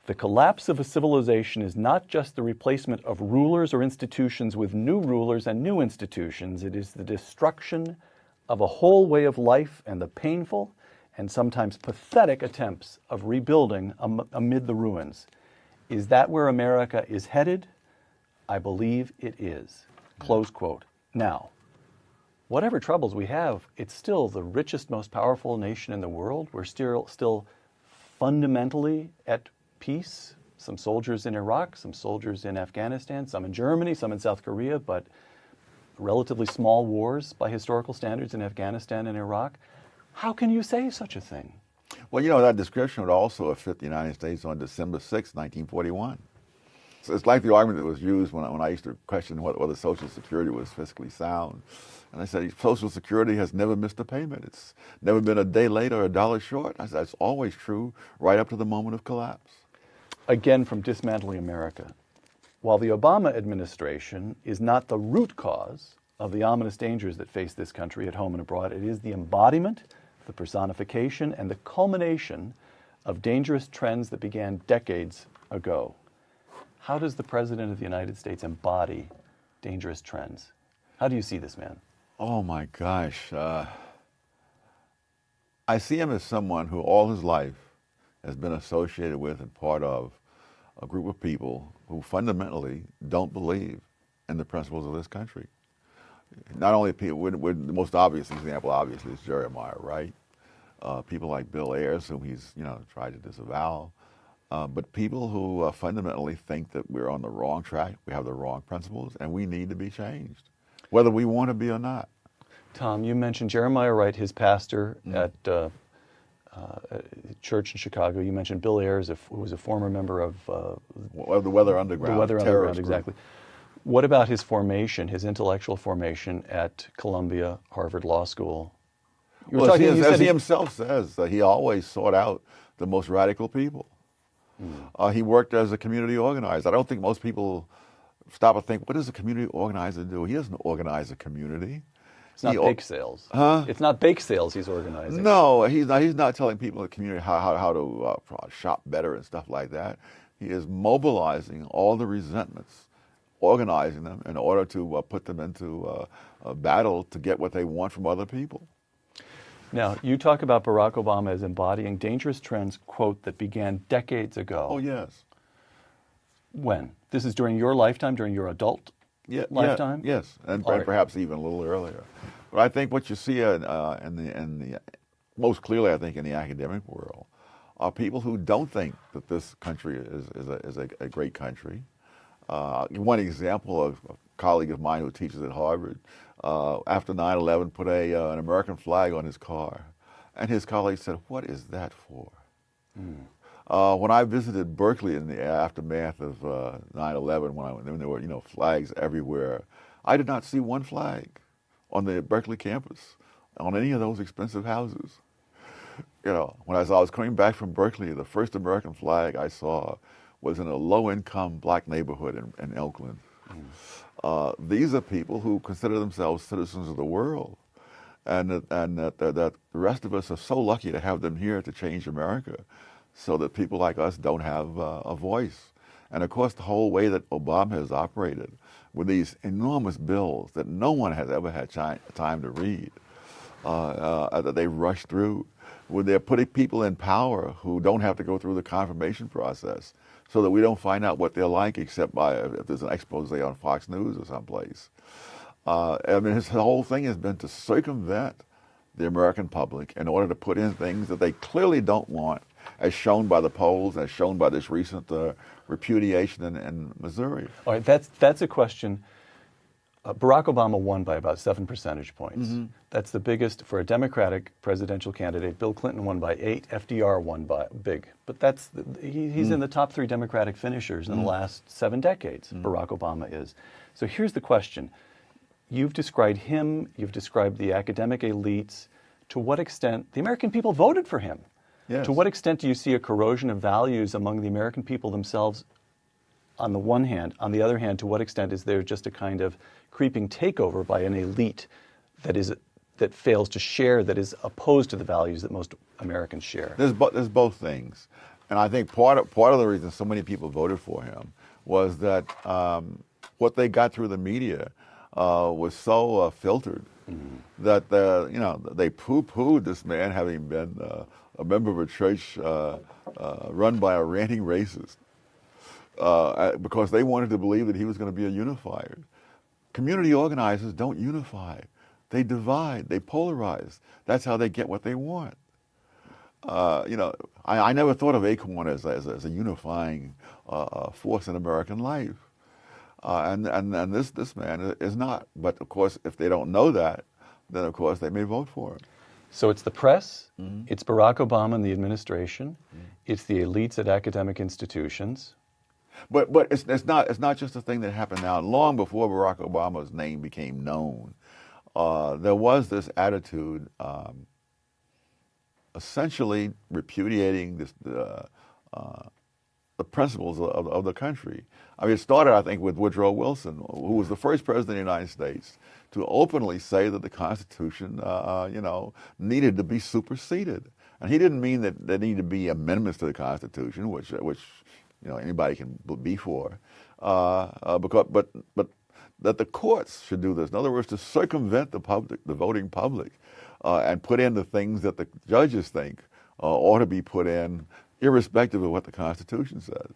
The collapse of a civilization is not just the replacement of rulers or institutions with new rulers and new institutions. It is the destruction of a whole way of life and the painful and sometimes pathetic attempts of rebuilding amid the ruins. Is that where America is headed? I believe it is. Close quote. Now, whatever troubles we have, it's still the richest, most powerful nation in the world. We're still fundamentally at peace. Some soldiers in Iraq, some soldiers in Afghanistan, some in Germany, some in South Korea, but relatively small wars by historical standards in Afghanistan and Iraq. How can you say such a thing? Well, that description would also fit the United States on December 6, 1941. So it's like the argument that was used when I used to question whether Social Security was fiscally sound. And I said, Social Security has never missed a payment. It's never been a day late or a dollar short. I said, that's always true right up to the moment of collapse. Again, from Dismantling America. While the Obama administration is not the root cause of the ominous dangers that face this country at home and abroad, it is the embodiment, the personification, and the culmination of dangerous trends that began decades ago. How does the President of the United States embody dangerous trends? How do you see this man? Oh my gosh. I see him as someone who all his life has been associated with and part of a group of people who fundamentally don't believe in the principles of this country. Not only people, the most obvious example obviously is Jeremiah Wright. People like Bill Ayers, whom he's tried to disavow. But people who fundamentally think that we're on the wrong track, we have the wrong principles, and we need to be changed, whether we want to be or not. Tom, you mentioned Jeremiah Wright, his pastor at a church in Chicago. You mentioned Bill Ayers, who was a former member of the Weather Underground. The Weather Underground, exactly. What about his formation, his intellectual formation at Columbia, Harvard Law School? Well, as he himself says, he always sought out the most radical people. He worked as a community organizer. I don't think most people stop and think, what does a community organizer do? He doesn't organize a community. It's not bake sales. Huh? It's not bake sales he's organizing. No, he's not telling people in the community how to shop better and stuff like that. He is mobilizing all the resentments, organizing them in order to put them into a battle to get what they want from other people. Now, you talk about Barack Obama as embodying dangerous trends, quote, that began decades ago. Oh, yes. When? This is during your lifetime, during your adult lifetime? Yes, and perhaps even a little earlier. But I think what you see in the most clearly, I think, in the academic world, are people who don't think that this country is a great country. One example of a colleague of mine who teaches at Harvard, after 9/11, put an American flag on his car. And his colleagues said, what is that for? When I visited Berkeley in the aftermath of 9/11, when there were flags everywhere, I did not see one flag on the Berkeley campus on any of those expensive houses. When I was coming back from Berkeley, the first American flag I saw was in a low-income black neighborhood in Oakland. These are people who consider themselves citizens of the world, and that the rest of us are so lucky to have them here to change America, so that people like us don't have a voice. And of course, the whole way that Obama has operated with these enormous bills that no one has ever had time to read, that they rush through, where they're putting people in power who don't have to go through the confirmation process, so that we don't find out what they're like except if there's an expose on Fox News or someplace. His whole thing has been to circumvent the American public in order to put in things that they clearly don't want, as shown by the polls, as shown by this recent repudiation in Missouri. All right, that's a question. Barack Obama won by about 7 percentage points. That's the biggest for a Democratic presidential candidate. Bill Clinton won by 8. FDR won by big. But he's in the top 3 Democratic finishers in the last 7 decades. Barack Obama is. So here's the question. You've described him, you've described the academic elites. To what extent the American people voted for him? Yes. To what extent do you see a corrosion of values among the American people themselves on the one hand? On the other hand, to what extent is there just a kind of creeping takeover by an elite that fails to share, that is opposed to the values that most Americans share? There's both things. And I think part of the reason so many people voted for him was that what they got through the media was so filtered that they poo-pooed this man having been a member of a church run by a ranting racist because they wanted to believe that he was going to be a unifier. Community organizers don't unify. They divide, they polarize. That's how they get what they want. I never thought of Acorn as a unifying force in American life. And this man is not. But of course, if they don't know that, then of course they may vote for him. So it's the press, it's Barack Obama and the administration, it's the elites at academic institutions. But it's not just a thing that happened now. Long before Barack Obama's name became known, there was this attitude, essentially repudiating the principles of the country. I mean, it started, I think, with Woodrow Wilson, who was the first president of the United States to openly say that the Constitution, needed to be superseded. And he didn't mean that there needed to be amendments to the Constitution, which anybody can be for, but that the courts should do this. In other words, to circumvent the voting public, and put in the things that the judges think ought to be put in, irrespective of what the Constitution says.